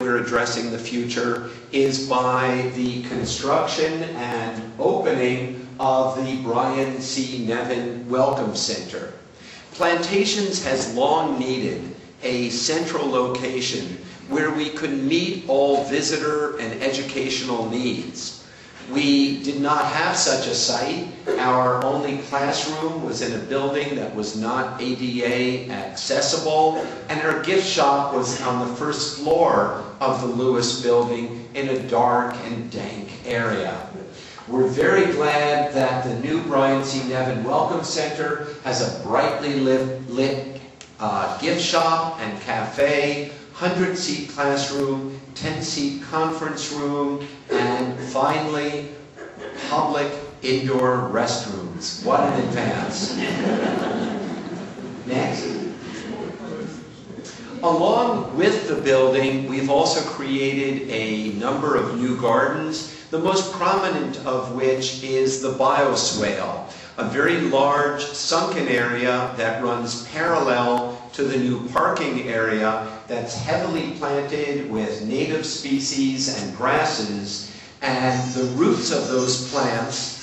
we're addressing the future is by the construction and opening of the Brian C. Nevin Welcome Center. Plantations has long needed a central location where we could meet all visitor and educational needs. We did not have such a site. Our only classroom was in a building that was not ADA accessible, and our gift shop was on the first floor of the Lewis building in a dark and dank area. We're very glad that the new Brian C. Nevin Welcome Center has a brightly lit gift shop and cafe, 100-seat classroom, 10-seat conference room, and finally, public indoor restrooms. What an advance. Next. Along with the building, we've also created a number of new gardens, the most prominent of which is the bioswale, a very large sunken area that runs parallel to the new parking area that's heavily planted with native species and grasses, and the roots of those plants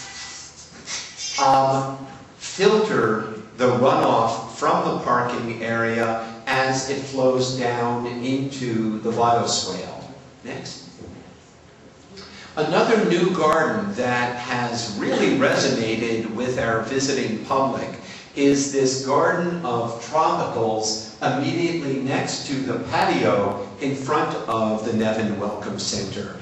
filter the runoff from the parking area as it flows down into the bioswale. Next. Another new garden that has really resonated with our visiting public is this garden of tropicals immediately next to the patio in front of the Nevin Welcome Center.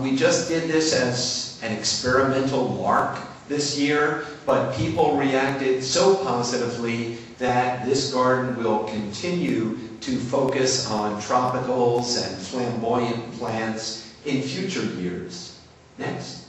We just did this as an experimental lark this year, but people reacted so positively that this garden will continue to focus on tropicals and flamboyant plants in future years. Next.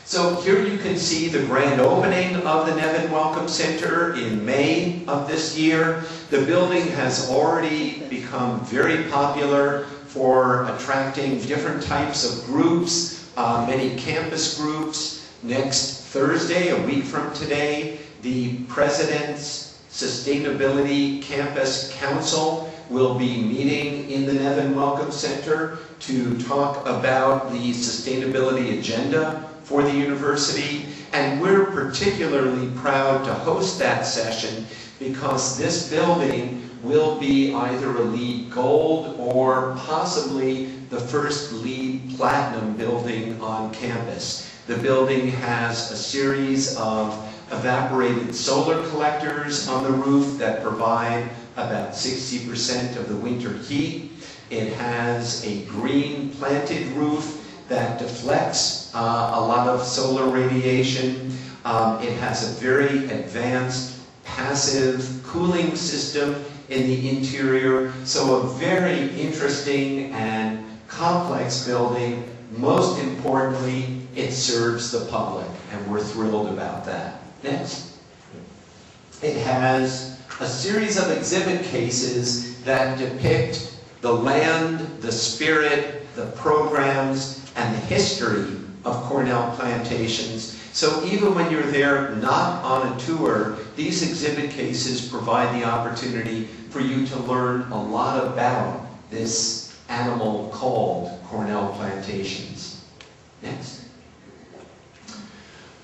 So here you can see the grand opening of the Nevin Welcome Center in May of this year. The building has already become very popular for attracting different types of groups, many campus groups. Next Thursday, a week from today, the President's Sustainability Campus Council will be meeting in the Nevin Welcome Center to talk about the sustainability agenda for the university, and we're particularly proud to host that session because this building will be either a LEED Gold or possibly the first LEED Platinum building on campus. The building has a series of evaporated solar collectors on the roof that provide about 60% of the winter heat. It has a green planted roof that deflects a lot of solar radiation. It has a very advanced passive cooling system in the interior, so a very interesting and complex building. Most importantly, it serves the public, and we're thrilled about that. Next. It has a series of exhibit cases that depict the land, the spirit, the programs, and the history of Cornell Plantations. So even when you're there not on a tour, these exhibit cases provide the opportunity for you to learn a lot about this animal called Cornell Plantations. Next.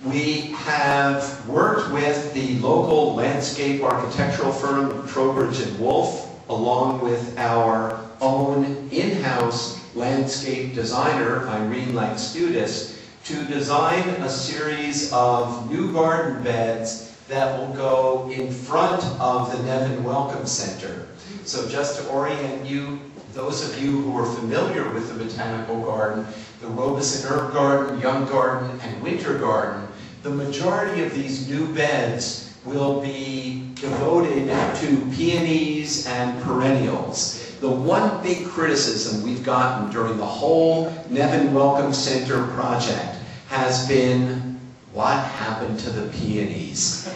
We have worked with the local landscape architectural firm Trowbridge & Wolf, along with our own in-house landscape designer, Irene Langstudis, to design a series of new garden beds that will go in front of the Nevin Welcome Center. So just to orient you, those of you who are familiar with the botanical garden, the Robeson Herb Garden, Young Garden, and Winter Garden, the majority of these new beds will be devoted to peonies and perennials. The one big criticism we've gotten during the whole Nevin Welcome Center project has been, what happened to the peonies?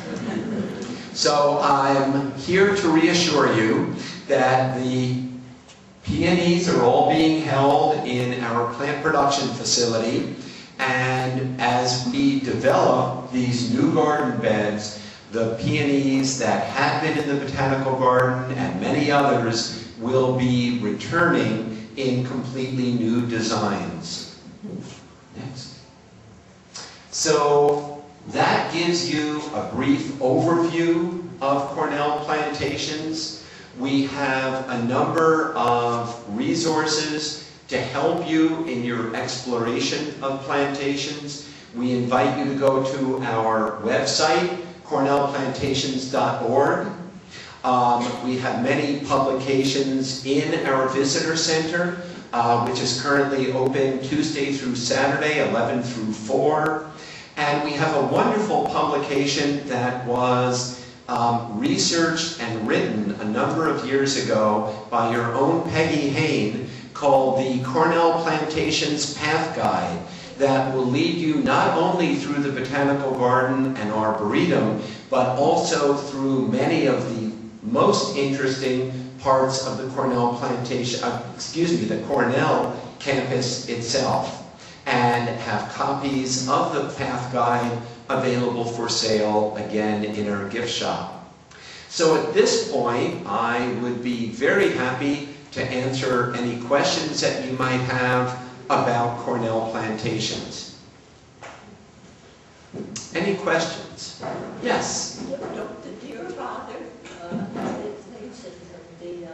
So I'm here to reassure you that the peonies are all being held in our plant production facility, and as we develop these new garden beds, the peonies that have been in the botanical garden and many others will be returning in completely new designs. Next. So that gives you a brief overview of Cornell Plantations. We have a number of resources to help you in your exploration of plantations. We invite you to go to our website, cornellplantations.org. We have many publications in our visitor center, which is currently open Tuesday through Saturday, 11 through 4. And we have a wonderful publication that was researched and written a number of years ago by your own Peggy Hain, called the Cornell Plantations Path Guide, that will lead you not only through the Botanical Garden and Arboretum, but also through many of the most interesting parts of the Cornell the Cornell campus itself, and have copies of the Path Guide available for sale again in our gift shop. So at this point, I would be very happy to answer any questions that you might have about Cornell Plantations. Any questions? Yes? Don't the deer bother things in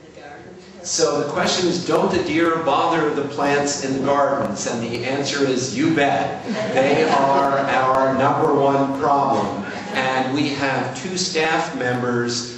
the gardens? So the question is, don't the deer bother the plants in the gardens? And the answer is, you bet. They are our #1 problem. And we have 2 staff members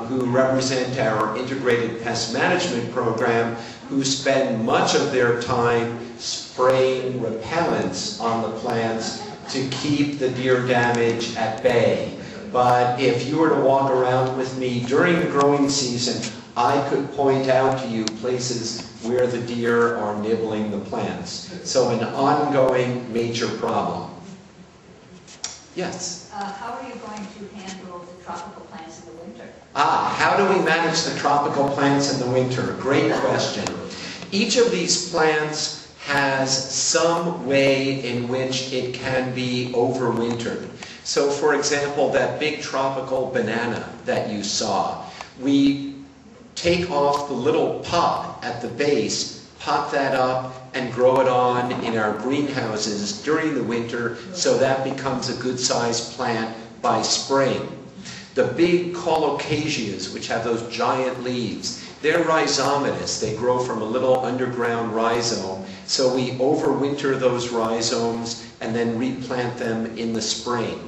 who represent our integrated pest management program, who spend much of their time spraying repellents on the plants to keep the deer damage at bay. But if you were to walk around with me during the growing season, I could point out to you places where the deer are nibbling the plants. So an ongoing major problem. Yes? How are you going to handle the tropical plants in the winter? How do we manage the tropical plants in the winter? Great question. Each of these plants has some way in which it can be overwintered. So for example, that big tropical banana that you saw, we take off the little pot at the base, pot that up, and grow it on in our greenhouses during the winter, so that becomes a good-sized plant by spring. The big colocasias, which have those giant leaves, they're rhizomatous. They grow from a little underground rhizome. So we overwinter those rhizomes and then replant them in the spring.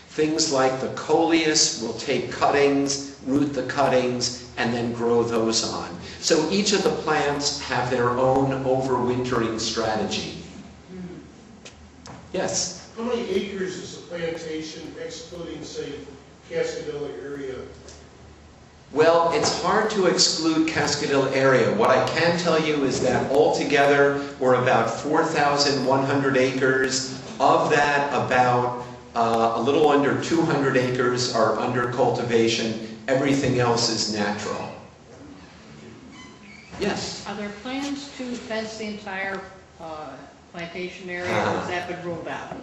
Things like the coleus will take cuttings, root the cuttings, and then grow those on. So each of the plants have their own overwintering strategy. Yes? How many acres is a plantation, excluding, say, Cascadilla area? Well, it's hard to exclude Cascadilla area. What I can tell you is that altogether we're about 4,100 acres. Of that, about a little under 200 acres are under cultivation. Everything else is natural. Yes? Are there plans to fence the entire plantation area, or has that been ruled out?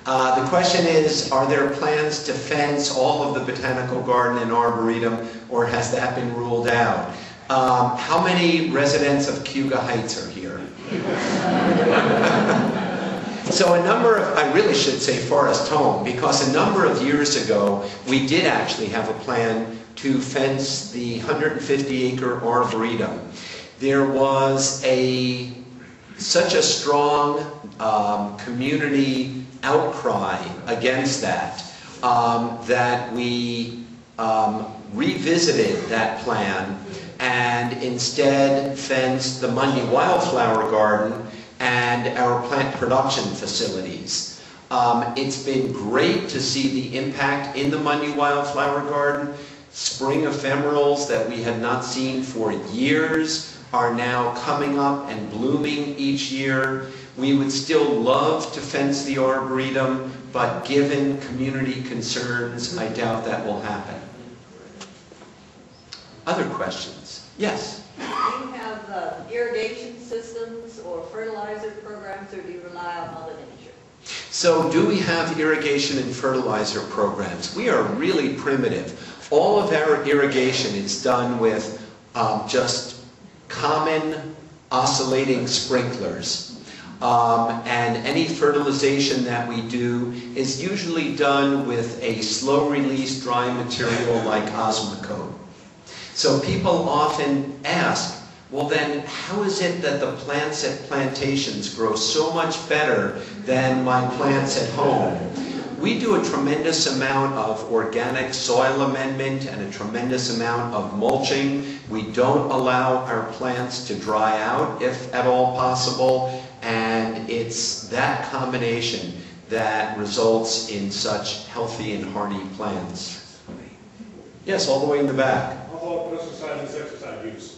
The question is, are there plans to fence all of the Botanical Garden and Arboretum, or has that been ruled out? How many residents of Cayuga Heights are here? So a number of, I really should say Forest Home, because a number of years ago, we did actually have a plan to fence the 150-acre Arboretum. There was such a strong community outcry against that, that we revisited that plan and instead fenced the Mundy Wildflower Garden and our plant production facilities. It's been great to see the impact in the Mundy Wildflower Garden. Spring ephemerals that we had not seen for years are now coming up and blooming each year. We would still love to fence the Arboretum, but given community concerns, I doubt that will happen. Other questions? Yes? Do you have irrigation systems or fertilizer programs, or do you rely on Mother Nature? So do we have irrigation and fertilizer programs? We are really primitive. All of our irrigation is done with just common oscillating sprinklers. And any fertilization that we do is usually done with a slow-release dry material like Osmocote. So people often ask, well then, how is it that the plants at Plantations grow so much better than my plants at home? We do a tremendous amount of organic soil amendment and a tremendous amount of mulching. We don't allow our plants to dry out if at all possible, and it's that combination that results in such healthy and hardy plants. Yes, all the way in the back. How about pesticide and insecticide use?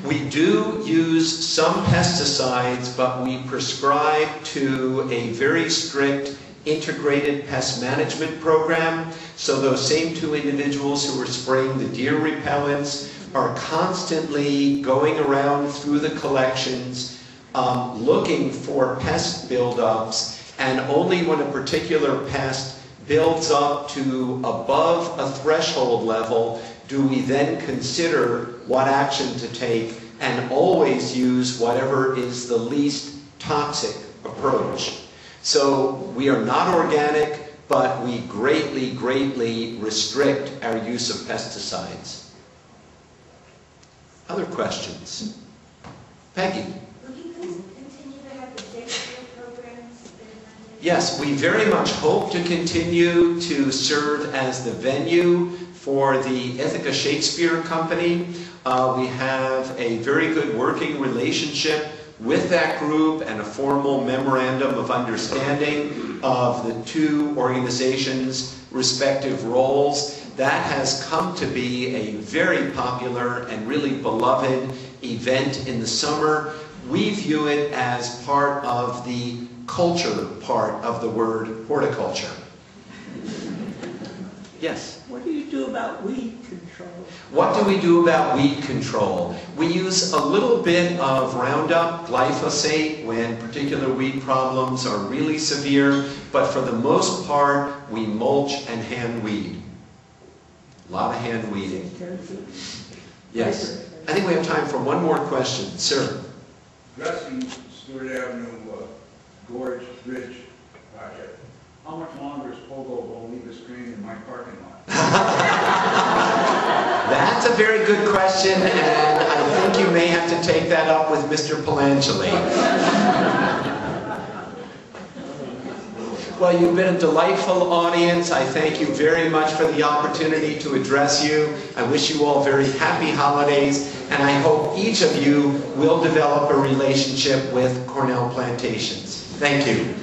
We do use some pesticides, but we prescribe to a very strict integrated pest management program. So those same two individuals who are spraying the deer repellents are constantly going around through the collections looking for pest buildups, and only when a particular pest builds up to above a threshold level do we then consider what action to take, and always use whatever is the least toxic approach. So we are not organic, but we greatly, greatly restrict our use of pesticides. Other questions? Peggy? Will you continue to have the Shakespeare programs? Yes, we very much hope to continue to serve as the venue for the Ithaca Shakespeare Company. We have a very good working relationship with that group and a formal memorandum of understanding of the two organizations' respective roles. That has come to be a very popular and really beloved event in the summer. We view it as part of the culture part of the word horticulture. Yes? What do you do about weed control? What do we do about weed control? We use a little bit of Roundup, glyphosate, when particular weed problems are really severe, but for the most part, we mulch and hand weed. A lot of hand weeding. Yes. I think we have time for one more question. Sir? Addressing Stewart Avenue Gorge Bridge project, how much longer is Pogo going to leave his screen in my parking lot? That's a very good question, and I think you may have to take that up with Mr. Palangeli. Well, you've been a delightful audience. I thank you very much for the opportunity to address you. I wish you all very happy holidays, and I hope each of you will develop a relationship with Cornell Plantations. Thank you.